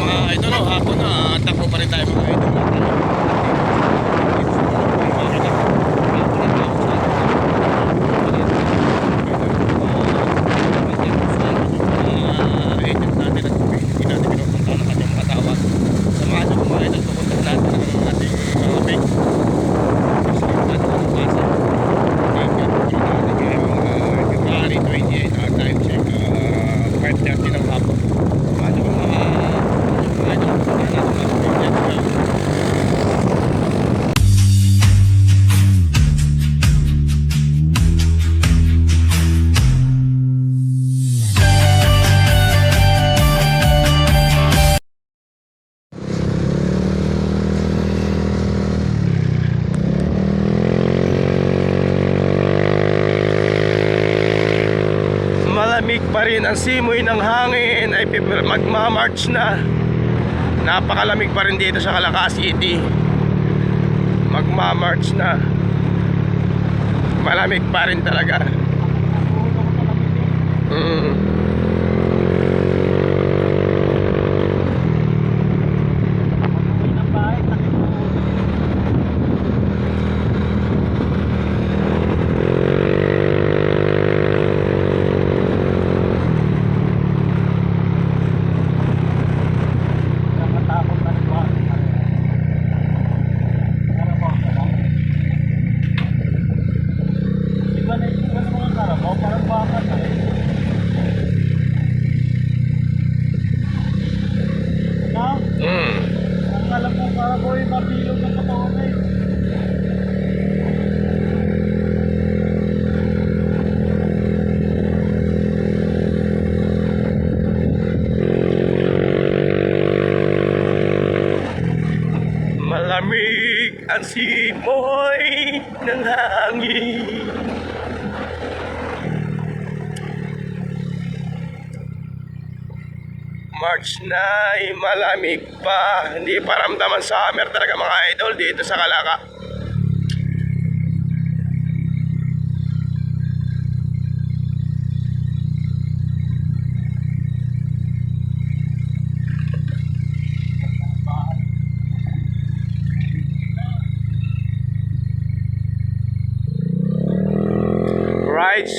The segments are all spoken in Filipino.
mga idol, hapon na takbo pa rin tayo mga idol. Malamig pa rin ang simoy ng hangin, ay magmamarch na. Napakalamig pa rin dito sa Calaca City. Magmamarch na. Malamig pa rin talaga. Alam mo, para ko yung mabilog ng katawan na yun. Malamig ang simoy ng hangin. March na ay malamig pa. Hindi pa ramdaman summer talaga mga idol dito sa Calaca.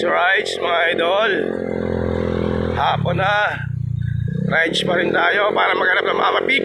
Rides mga idol. Hapon na. Rides pa rin tayo para maghanap ng Mama Pig.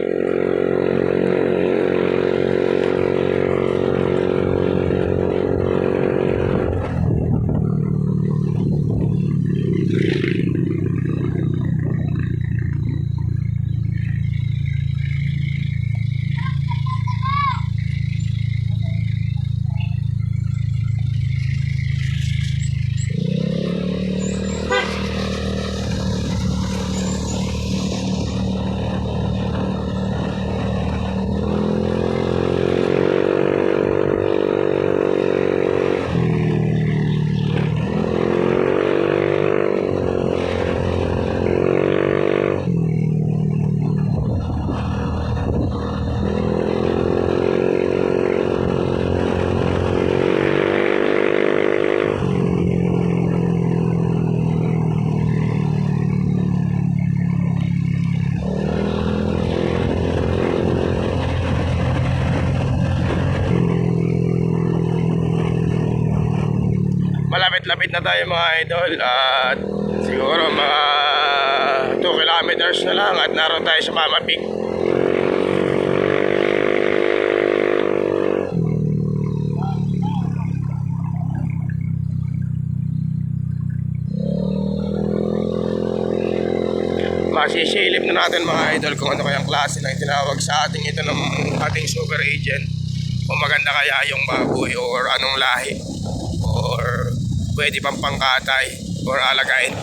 Malapit-lapit na tayo mga idol at siguro mga 2 kilometers na lang at naroon tayo sa Mama Pig. Masisilip na natin mga idol kung ano kayang klase ng tinawag sa ating ito ng ating super agent, kung maganda kaya yung baboy or anong lahi or pwede pang pangkatay or alagain.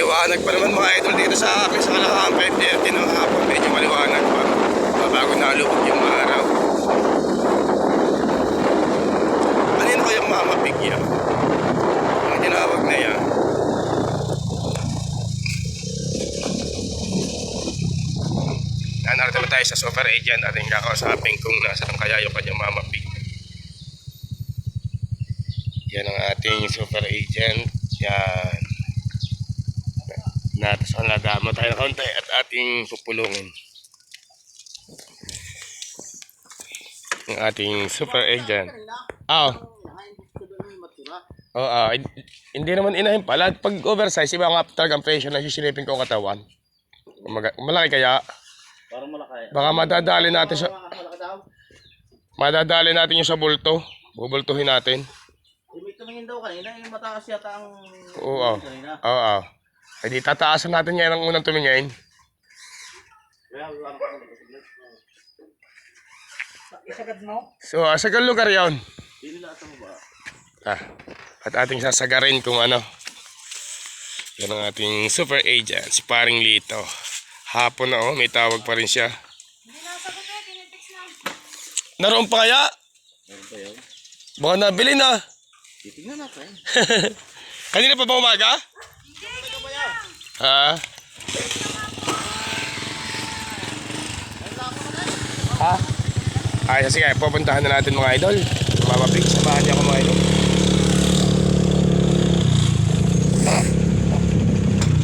maliwanag pa naman mga idol dito sa amin sa Kalakang 5:30 ng hapon. Medyo maliwanag pa. Bago nalubog yung araw. Kanino kayang mamapig yan? Ang tinawag na yan. Narito na tayo sa super agent. Ating kakausapin kung nasaan kaya yung kanyang mamapig. Yan ang ating super agent. Yan. Natasang lagama tayo ng kaunti at ating pupulungin. Yung ating super agent. Hindi naman inahin pala. Pag oversize, iba ang after ang presyo na sisilipin ko ang katawan. Malaki kaya? Parang malaki. Baka madadali natin sa... Madadali natin yung sa bulto. Bubultuhin natin. May tumingin daw kanina, yung mataas yata ang... Oo. Kanina. Oo. E di tataasan natin yan ang unang tumingin. Kaya, ano ka isagad mo? So, sa lugar yon. Hindi nila asa mo ba? At ating sasagarin kung ano. Yan ang ating super agent, si Paring Lito. Hapon na may tawag pa rin siya. Hindi nasagot eh, tinitext lang. Naroon pa kaya? Meron pa yun? Baka nabili na. Titignan natin. Kanina pa ba umaga? Ha? Ha? Ay, sige, pupuntahan na natin mga idol. Mamapig, samahan niya ako mga idol.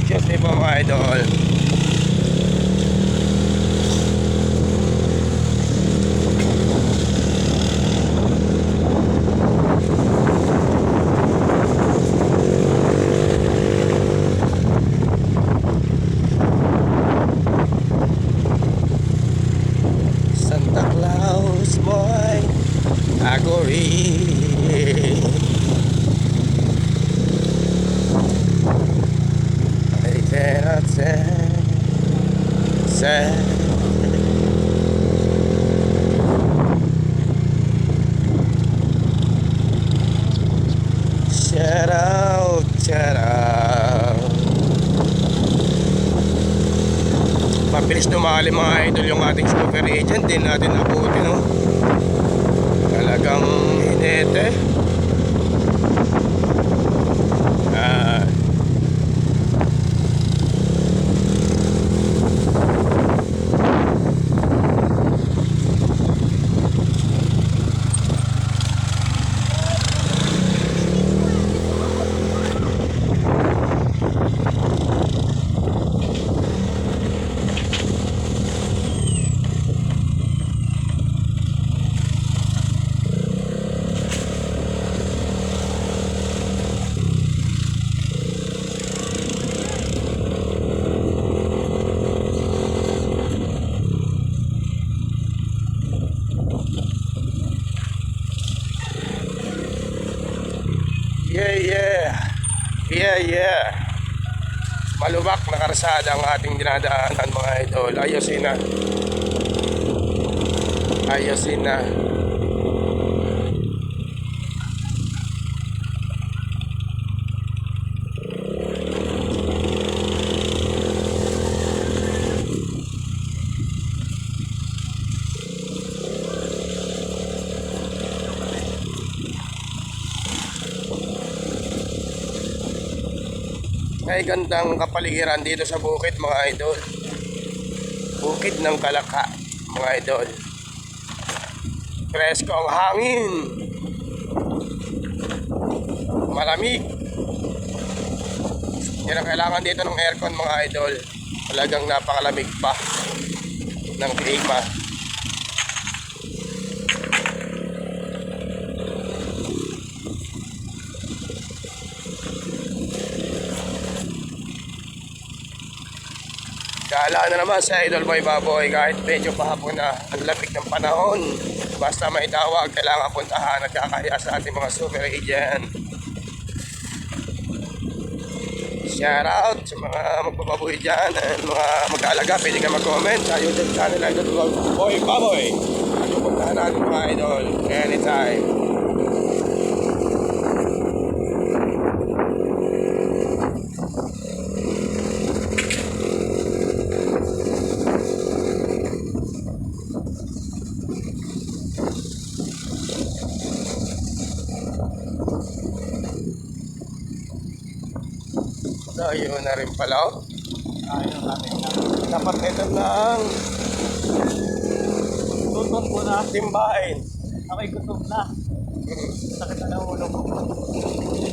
Diyos niyo po mga idol. Santa Claus boy, Agori. I cannot say. Shout out, shout out. Mabilis dumali mga idol yung ating super agent. Din natin abutin, no? Talagang hinete. Yeah. Malubak na karsada ang ating dinadaanan mga idol. Ayosin na. May gandang kapaligiran dito sa bukid mga idol. Bukid ng Kalaka mga idol. Presko ang hangin. Malamig. Yan ang kailangan dito ng aircon mga idol. Talagang napakalamig pa ng klima. Kaalaan na naman sa Idol Boy Baboy kahit medyo pahapon na ang lamig ng panahon. Basta may tawag, kailangan puntahan at kakahiya sa ating mga super agent. Shout out sa mga magbababoy dyan at mga mag-aalaga. Pwede ka mag-comment sa YouTube channel Idol Boy Baboy. At pupuntahan natin mga idol anytime. Layo na rin pala. Oh. Ayaw natin na. Dapat ito lang. Tutok ko na. Timbahin. Ako'y gutom na. Sakit na ng ulo ko.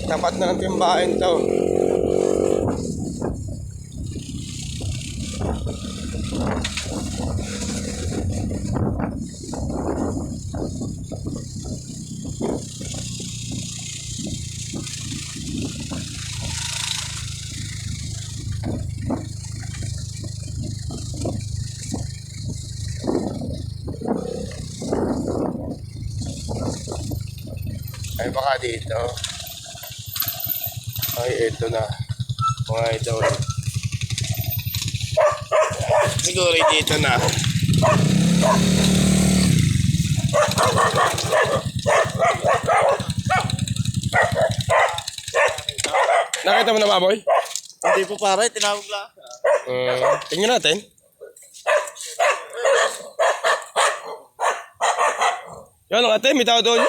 Dapat na ng timbahin to. Ay baka dito. Ay ito na. Mga idol. Siguro dito na. Nakita mo na baboy? Hindi po pare, tinawag lang. Tingnan natin. Yan ang ate, may tao doon.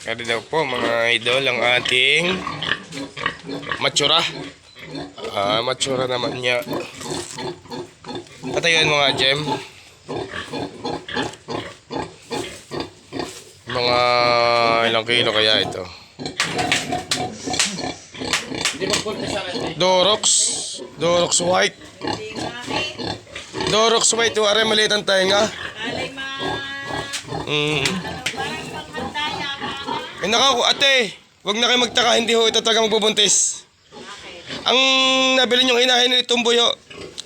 Kaya daw po mga idol ang ating matsura. Matsura naman niya. Patayan mga gem. Mga ilang kilo kaya ito. Hindi magpunta sa akin. Dorox. Dorox white. Dorox white. Wari maliit ang tainga. Alay ma. Parang pangkantaya ka. Eh nakaku, ate. Huwag na kayo magtaka. Hindi ho ito talaga magbubuntis. Ang nabili niyong inahin ni Tumboy ho.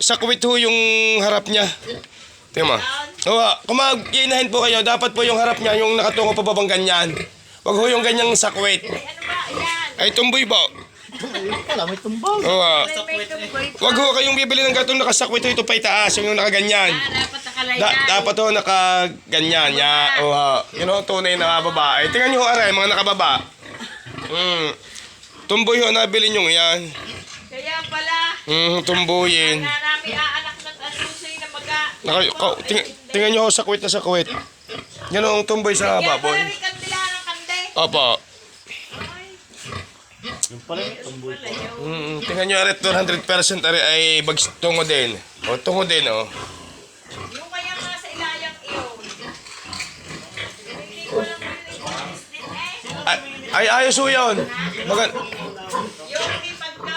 Sakwit ho yung harap niya. Tingnan mo. Oo, kung mag-inahin po kayo, dapat po yung harap niya yung nakatungo pa babang ganyan. Huwag ho yung ganyang sakwit. Ano ba? Yan. Ay, Tumboy po. Ayun pala, may tumbang. Oo. May tumboy pa. Huwag ho kayong bibili ng gatong nakasakwit ho ito pa itaas, yung nakaganyan. Dapat nakalayan. Dapat ho nakaganyan. Ya, oo. Yun ho, tunay na babae. Tingnan niyo ho, aray, mga nakababa. Tumboy ho, nabili niyo yan. Kaya pala. Tumboyin. Na namin aanak ng asusoy na maga. Tingnan niyo ho, sakwit na sakwit. Yan ho, ang tumboy sa Kaya baboy. pala rin kandila ng kande. Opo. Ay. Yung pala may tumbang. Wala yun. Tingnan nyo, arit 200% ay bags tungo din. O, tungo din, o. Yung kaya nga sa ilayang iyon. Hindi ko lang malinis din eh. Ay, ayos ho yun. Yung ipad ko.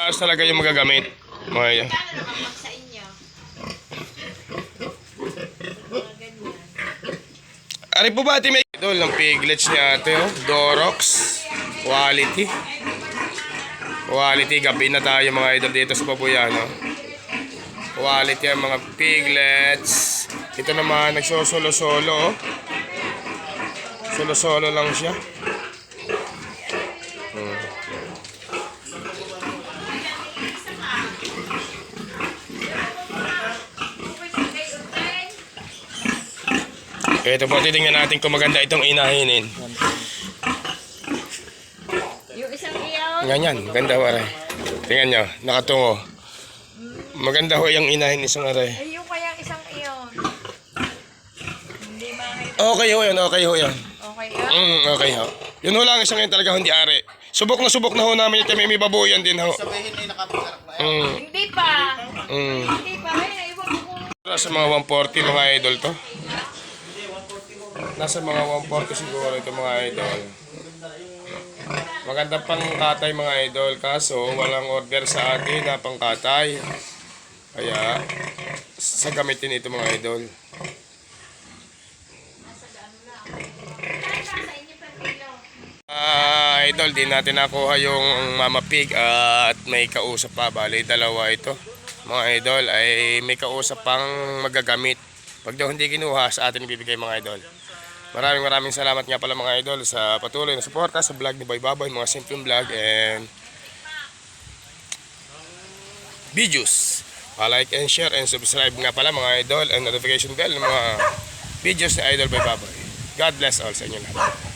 Ayos talaga yung magagamit. Mga, Kano naman pag sa inyo? Mga ganyan. ari po ba, ati may idol ng piglets ni ate, oh. Dorox. Quality. Quality. Gabi na tayo mga idol dito sa Babuyan, oh. Quality ang mga piglets. Ito naman, nagsosolo-solo, oh. Solo-solo lang siya. Ito po, titingnan natin kung maganda itong inahinin. Yung isang iyon. Ganyan, ganda ho, aray. Tingnan nyo, nakatungo. Maganda ho yung inahin isang aray. Ay, yung kaya isang iyon. Hindi makita. Okay ho yun, okay ho yun. Okay yun? Okay ho. Yun ho lang, isang yun talaga hindi ari. Subok na ho namin ito, may babuyan din ho. Sabihin ay nakapagarap na yan. Hindi pa. Hindi pa. Ay, naiwan ko. Nasa mga 140 mga idol to. Nasa mga 140 siguro ito mga idol. Maganda pang katay mga idol, kaso walang order sa atin na pang katay. Kaya sa gamitin ito mga idol. Idol, di natin nakuha yung mama pig at may kausap pa. Bali, dalawa ito. Mga idol ay may kausap pang magagamit. Pag daw hindi kinuha, sa atin ibibigay mga idol. Maraming salamat nga pala mga idol sa patuloy na suporta sa vlog ni Boy Baboy, mga simpleng vlog and videos. Pa-like and share and subscribe nga pala mga idol and notification bell ng mga videos ni Idol Boy Baboy. God bless all sa inyo lahat.